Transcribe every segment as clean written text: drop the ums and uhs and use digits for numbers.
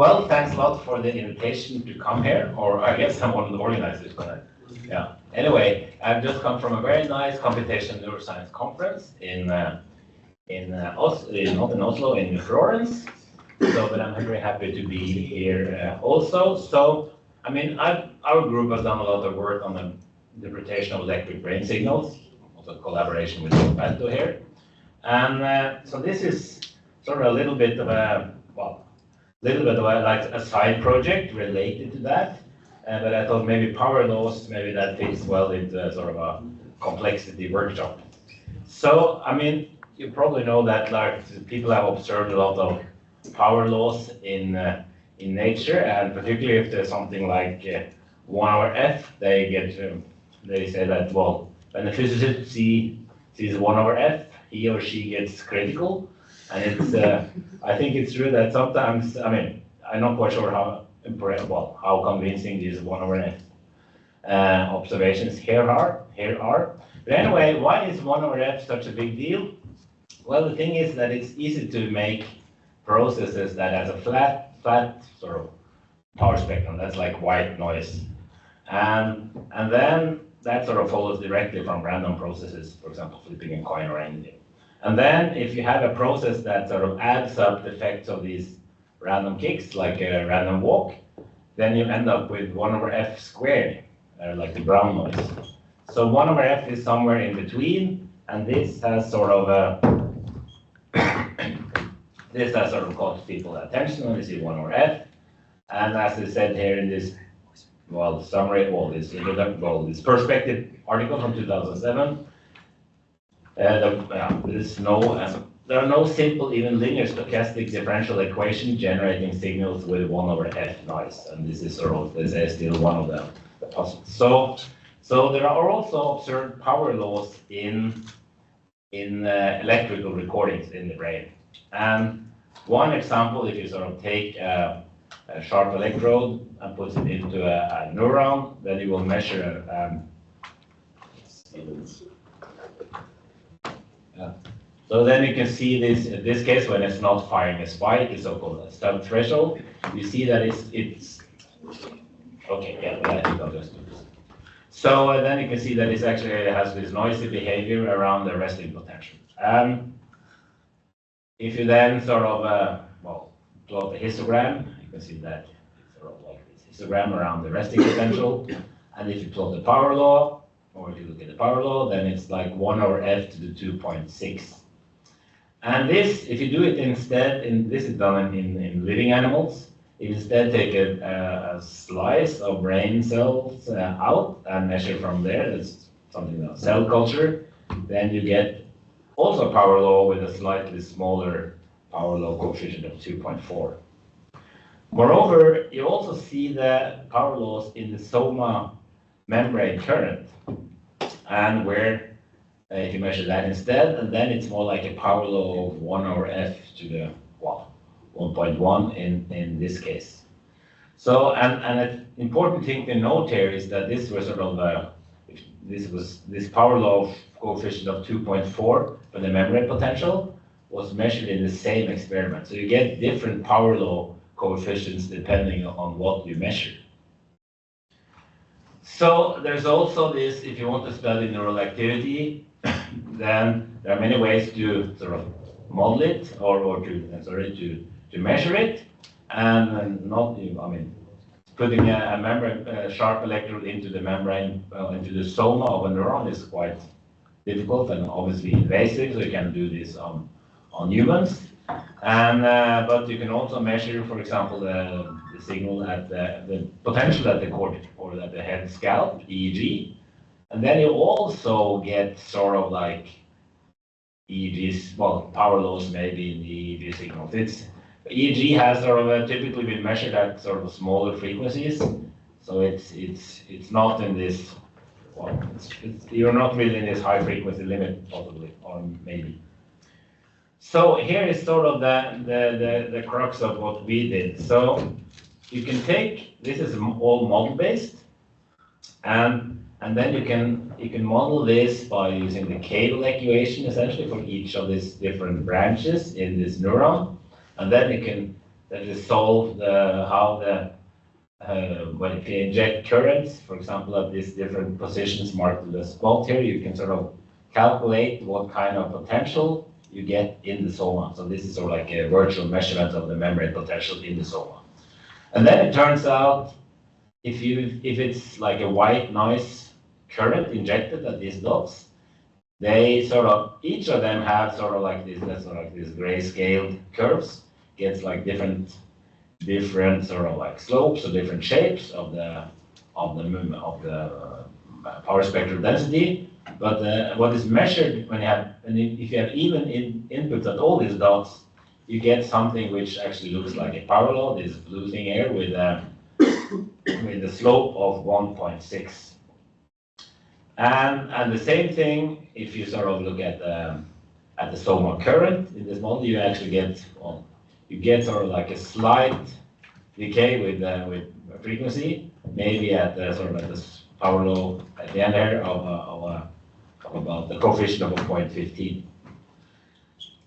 Well, thanks a lot for the invitation to come here, or I guess I'm one of the organizers, but yeah. Anyway, I've just come from a very nice computational neuroscience conference in Oslo, not in Oslo, in Florence. So, but I'm very happy to be here also. So, I mean, our group has done a lot of work on the interpretation of electric brain signals, also collaboration with Gaute here. And so this is sort of a little bit of a, like a side project related to that. But I thought maybe power laws, maybe that fits well into a sort of a complexity workshop. So, I mean, you probably know that like people have observed a lot of power laws in nature, and particularly if there's something like 1 over f, they say that, well, when the physicist sees 1 over f, he or she gets critical. And it's, I think it's true that sometimes, I mean, I'm not quite sure how convincing these 1 over f observations here are. But anyway, why is 1 over f such a big deal? Well, the thing is that it's easy to make processes that has a flat sort of power spectrum. That's like white noise. And then that sort of follows directly from random processes, for example, flipping a coin or anything. And then if you have a process that sort of adds up the effects of these random kicks, like a random walk, then you end up with 1 over f squared, like the brown noise. So 1 over f is somewhere in between, and this has sort of this has sort of caught people attention when they see 1 over f. And as I said here in this, well, summary, this perspective article from 2007, there are no simple, even linear stochastic differential equations generating signals with 1 over f noise, and this is sort of, this is still one of the puzzles. So there are also observed power laws in electrical recordings in the brain. And one example, if you sort of take a sharp electrode and put it into a neuron, then you will measure So then you can see this, in this case, when it's not firing a spike, it's so-called stub threshold. You see that it's okay, yeah, well, I think I'll just do this. So then you can see that it actually has this noisy behavior around the resting potential. If you then sort of, plot a histogram, you can see that it's sort of like this histogram around the resting potential. And if you plot the power law, or if you look at the power law, then it's like 1 over f to the 2.6. And this, if you do it instead, this is done in living animals, you instead take a slice of brain cells out and measure from there. That's something like cell culture. Then you get also a power law with a slightly smaller power law coefficient of 2.4. Moreover, you also see the power laws in the soma membrane current, and where if you measure that instead, and then it's more like a power law of 1 over f to the 1.1 in this case. So, and an important thing to note here is that this was sort of this power law coefficient of 2.4 for the membrane potential was measured in the same experiment. So you get different power law coefficients depending on what you measure. So there's also this, if you want to study neural activity, then there are many ways to sort of model it or to measure it, and putting a sharp electrode into the membrane, into the soma of a neuron is quite difficult and obviously invasive, so you can do this on humans. And but you can also measure, for example, the signal at the potential at the cortex or at the head scalp, EEG, and then you also get sort of like EEGs, power laws maybe in the EEG signals. EEG has sort of typically been measured at sort of smaller frequencies, so it's not in this. You're not really in this high frequency limit, possibly, or maybe. So here is sort of the crux of what we did. So you can take, this is all model based, and then you can model this by using the cable equation essentially for each of these different branches in this neuron, and then you can that resolve how the when if you inject currents, for example, at these different positions marked with a spot here, you can sort of calculate what kind of potential you get in the soma. So this is sort of like a virtual measurement of the membrane potential in the soma. And then it turns out if it's like a white noise current injected at these dots, they sort of, each of them have sort of like this, sort of like these grayscaled curves, gets like different sort of like slopes or different shapes of the power spectral density. But what is measured when you have, if you have even inputs at all these dots, you get something which actually looks like a power law, this blue thing here with a slope of 1.6. And the same thing, if you sort of look at the soma current in this model, you actually get, well, you get sort of like a slight decay with frequency, maybe at sort of at this power law at the end there of about the coefficient of 0.15.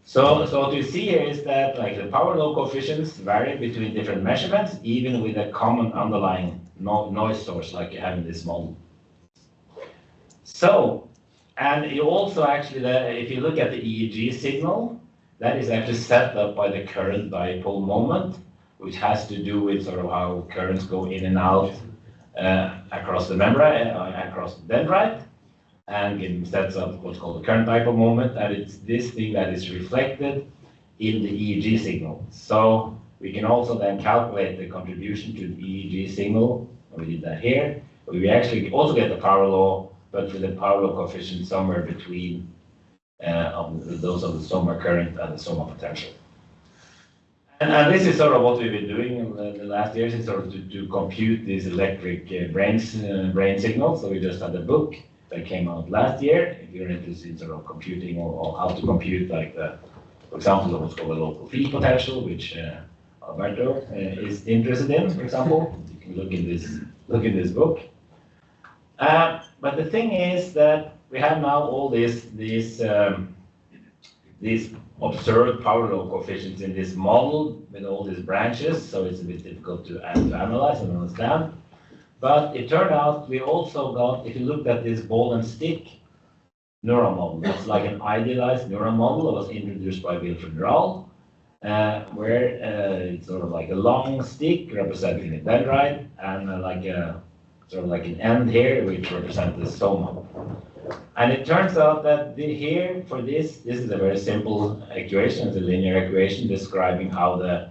So what you see here is that like the power law coefficients vary between different measurements, even with a common underlying noise source like you have in this model. So, and you also actually, if you look at the EEG signal, that is actually set up by the current dipole moment, which has to do with sort of how currents go in and out across the membrane, across the dendrite, and it sets up what's called the current dipole moment, and it's this thing that is reflected in the EEG signal. So we can also then calculate the contribution to the EEG signal, and we did that here. But we actually also get the power law, but with the power law coefficient somewhere between those of the soma current and the soma potential. And this is sort of what we've been doing in the last years, is sort of to compute these electric brain signals. So we just had a book that came out last year. If you're interested in sort of computing or how to compute, like for example, what's called a local field potential, which Alberto is interested in, for example, you can look in this book. But the thing is that we have now all these observed power law coefficients in this model with all these branches, so it's a bit difficult to analyze and understand. But it turned out we also got, if you looked at this ball and stick neuron model, that's like an idealized neuron model that was introduced by Wilfred Rahl, where it's sort of like a long stick representing a dendrite and like a sort of like an end here which represents the soma. And it turns out that here for this is a very simple equation, it's a linear equation describing how the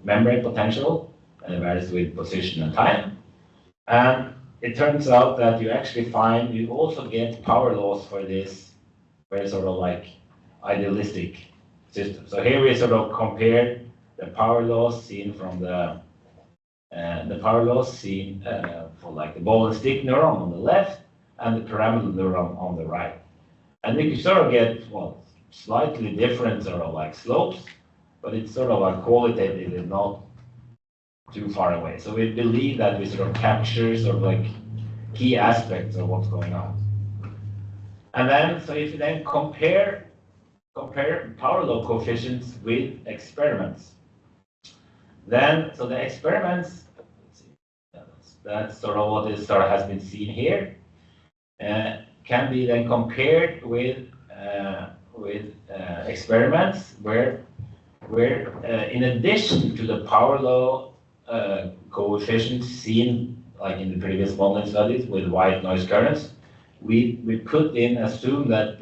membrane potential varies with position and time. And it turns out that you actually find, you also get power laws for this very sort of like idealistic system. So here we sort of compared the power laws seen from the power laws seen for like the ball and stick neuron on the left and the pyramidal neuron on the right. And we can sort of get, well, slightly different sort of like slopes, but it's sort of like qualitatively not too far away. So we believe that we sort of capture sort of like key aspects of what's going on. And then, so if you then compare power law coefficients with experiments, then, so the experiments, let's see, that's sort of what is sort of has been seen here, can be then compared with experiments where in addition to the power law coefficients seen like in the previous modeling studies with white noise currents, we assume that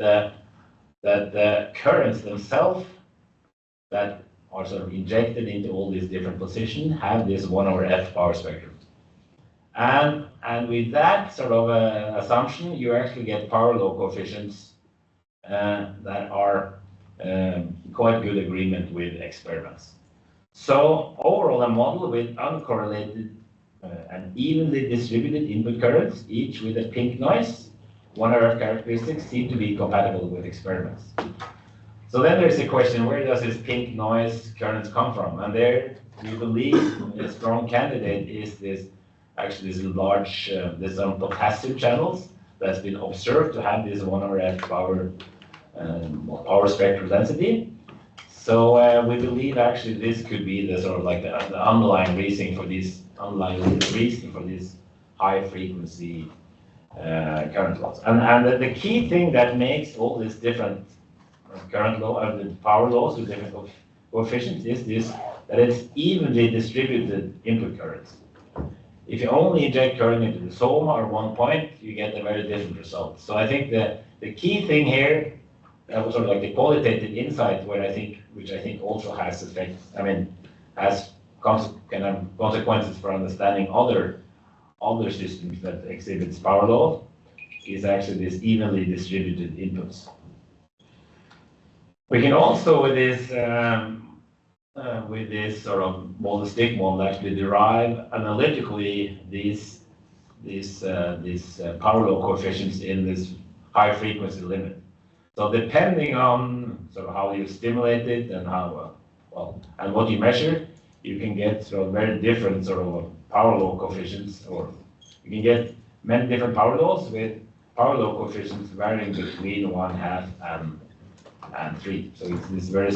the currents themselves that are sort of injected into all these different positions have this 1/f power spectrum. And with that sort of assumption, you actually get power law coefficients that are quite good agreement with experiments. So overall, a model with uncorrelated and evenly distributed input currents, each with a pink noise, 1/f characteristics seem to be compatible with experiments. So then there's a question, where does this pink noise currents come from? And there we believe a strong candidate is this large, there's some potassium channels that's been observed to have this 1/f power spectral density. So we believe actually this could be the sort of like the underlying reason for these high frequency current laws. And the key thing that makes all these different current law and the power laws with different coefficients is this, that it's evenly distributed input currents. If you only inject current into the soma or one point, you get a very different result. So I think the key thing here, that was sort of like the qualitative insight, which I think also has effects. I mean, has consequences for understanding other systems that exhibits power law, is actually this evenly distributed inputs. We can also with this sort of model-stick model actually derive analytically these power law coefficients in this high frequency limit. So depending on sort of how you stimulate it and how and what you measure, you can get sort of very different sort of power law coefficients, or you can get many different power laws with power law coefficients varying between 1/2 and 3. So it's this very,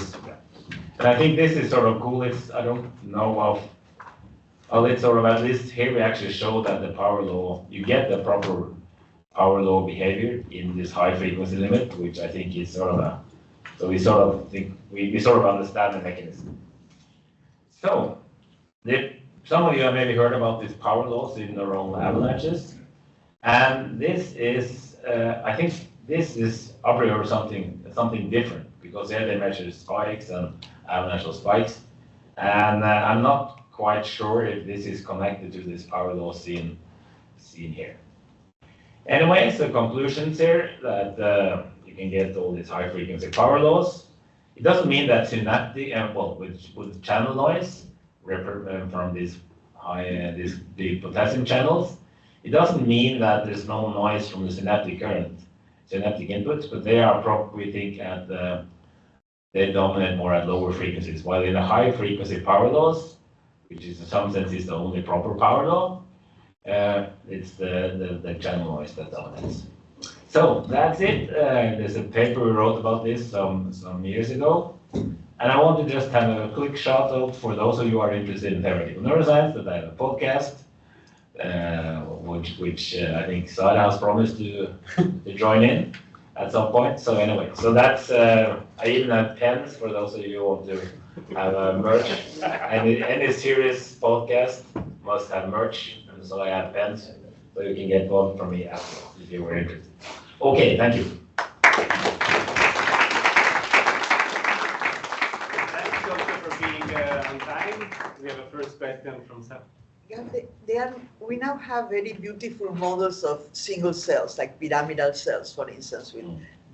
and I think this is sort of cool. I don't know it's sort of, at least here we actually show that the power law, you get the proper power law behavior in this high frequency limit, which I think is sort of so we sort of think, we sort of understand the mechanism. So, some of you have maybe heard about these power laws in neuronal avalanches, and this is, I think this is a priori something different, because here they measure spikes and avalanche spikes, and I'm not quite sure if this is connected to this power law seen here. Anyway, so conclusions here that you can get all these high frequency power laws. It doesn't mean that synaptic, with channel noise from these big potassium channels, it doesn't mean that there's no noise from the synaptic inputs, but they are probably, we think, they dominate more at lower frequencies, while in the high frequency power laws, which is in some sense is the only proper power law, it's the channel noise that dominates. So that's it. There's a paper we wrote about this some years ago. And I want to just have a quick shout out for those of you who are interested in theoretical neuroscience, that I have a podcast, which I think Sara has promised to join in at some point. So anyway, so that's, I even have pens for those of you who want to have a merch. Any serious podcast must have merch, and so I have pens, so you can get one from me after if you were interested. Okay, thank you. Thanks also for being on time. We have a first question from Sam. Yeah, we now have very beautiful models of single cells, like pyramidal cells, for instance, with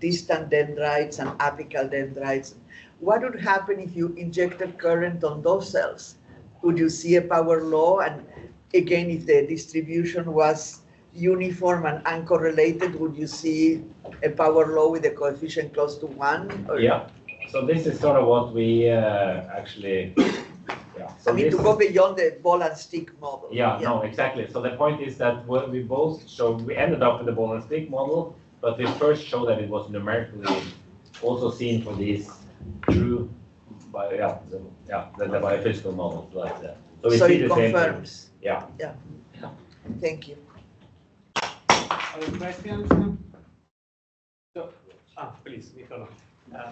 distant dendrites and apical dendrites. What would happen if you injected current on those cells? Would you see a power law? And again, if the distribution was uniform and uncorrelated, would you see a power law with a coefficient close to 1? Or? Yeah, so this is sort of what we actually... Yeah. So I mean, to go beyond the ball and stick model. Yeah, no, exactly. So the point is that what we both showed, we ended up with the ball and stick model, but we first showed that it was numerically also seen for these true, the biophysical models like that. So we see it the confirms. Same. Yeah. Yeah. Thank you. Other questions? So, please, Nicola.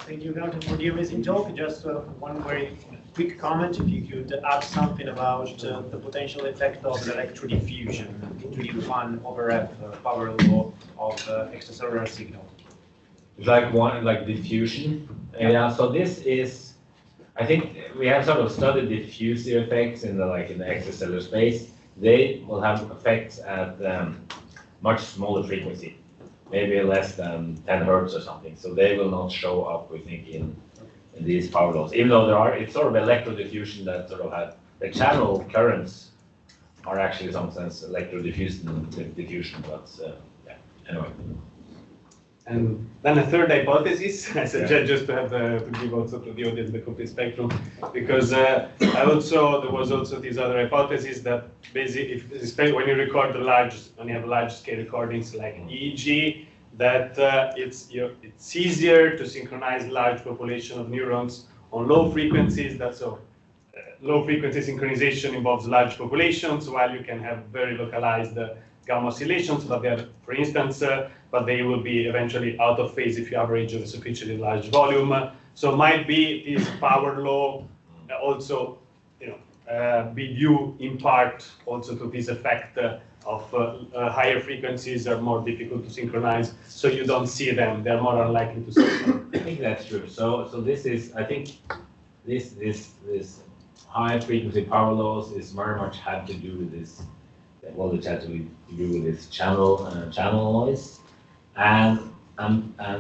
Thank you, Gaute, for the amazing talk. Just one very quick comment, if you could add something about the potential effect of electrodiffusion into the 1/f power law of extracellular signal. It's like diffusion. Yeah. So this is, I think we have sort of studied diffusive effects in the extracellular space. They will have effects at much smaller frequency, maybe less than 10 hertz or something. So they will not show up, we think, in these power laws. Even though it's sort of electrodiffusion that sort of have the channel currents are actually in some sense electrodiffusion, but yeah, anyway. And then a third hypothesis, I suggest just to have to give also to the audience the complete spectrum, because there was also this other hypothesis that basically, especially when you record when you have large scale recordings like EEG, that it's easier to synchronize large population of neurons on low frequencies. That's so low frequency synchronization involves large populations, while you can have very localized gamma oscillations, but they're, for instance, but they will be eventually out of phase if you average a sufficiently large volume. So might be this power law also, be due in part also to this effect of higher frequencies are more difficult to synchronize, so you don't see them. They're more unlikely to synchronize. I think that's true. So this is, I think, this high frequency power laws is very much had to do with this. Well, it had to do with this channel noise, and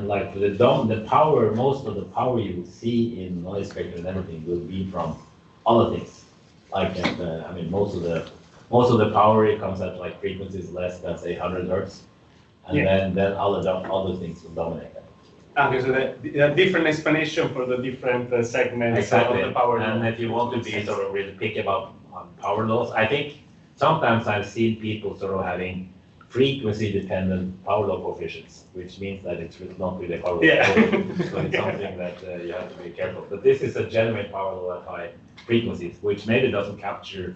like for the power, most of the power you will see in noise spectrum and everything will be from other things. Like I mean, most of the power it comes at like frequencies less than say 100 hertz, and then other things will dominate that. Okay, so the different explanation for the different segments Exactly. of the power. And if you want to be sort of really picky about power laws, I think sometimes I've seen people sort of having frequency-dependent power law coefficients, which means that it's not really a power law. Yeah. So it's something that you have to be careful. But this is a genuine power law at high frequencies, which maybe doesn't capture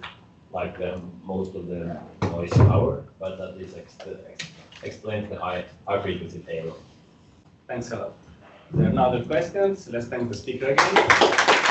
like most of the noise power, but at least explains the high frequency payload. Thanks a lot. There are no other questions. Let's thank the speaker again.